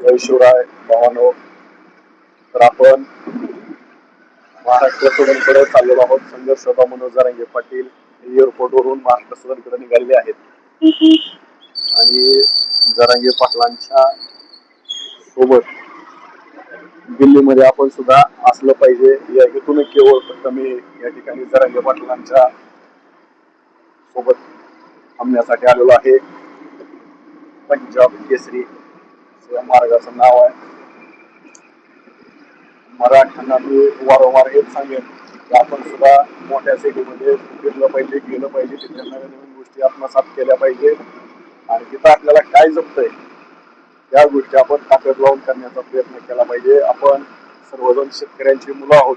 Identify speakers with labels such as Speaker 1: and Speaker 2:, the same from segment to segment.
Speaker 1: जय शिवराय भावानो. तर आपण महाराष्ट्र सोडूनकडे चाललेलो आहोत. संघर्ष सभा मनोज जरांगे पाटील एअरपोर्ट वरून महाराष्ट्र सोडूनकडे निघालेले आहेत आणि जरांगे पाटलांच्या सोबत दिल्लीमध्ये आपण सुद्धा असलं पाहिजे या हेतून केवळ फक्त मी या ठिकाणी जरांगे पाटलांच्या सोबत थांबण्यासाठी आलेलो आहे. पंजाब केसरी मार्गाचं नाव आहे. मराठ्यांना मी वारंवार हेच सांगेन की आपण सुद्धा मोठ्या सिटीमध्ये फिरलं पाहिजे, गेलं पाहिजे, तिथे नवीन नवीन गोष्टी आत्मसात केल्या पाहिजे आणि तिथं आपल्याला काय जमतंय त्या गोष्टी आपण ताकद लावून करण्याचा प्रयत्न केला पाहिजे. आपण सर्वजण शेतकऱ्यांची मुलं आहोत.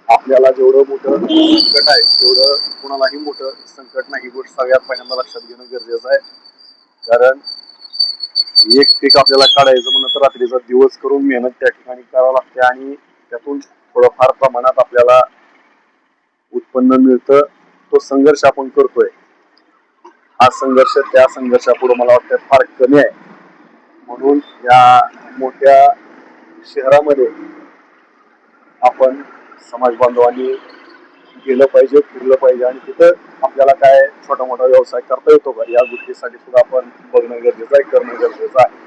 Speaker 1: आपल्याला जेवढं मोठं संकट आहे तेवढं कुणालाही मोठं संकट नाही. गोष्ट सगळ्यात पहिल्यांदा लक्षात घेणं गरजेचं आहे. कारण एक पीक आपल्याला काढायचं म्हणलं तर रात्रीचा दिवस करून मेहनत त्या ठिकाणी करावं लागते आणि त्यातून थोडंफार प्रमाणात आपल्याला उत्पन्न मिळतं. तो संघर्ष आपण करतोय. हा संघर्ष त्या संघर्षापुढे मला वाटतं फार कमी आहे. म्हणून या मोठ्या शहरामध्ये आपण समाज बांधवांनी गेलं पाहिजे, फिरलं पाहिजे आणि तिथं आपल्याला काय छोटा मोठा व्यवसाय करता येतो का या गोष्टीसाठी सुद्धा आपण बघणं गरजेचं आहे, करणं गरजेचं आहे.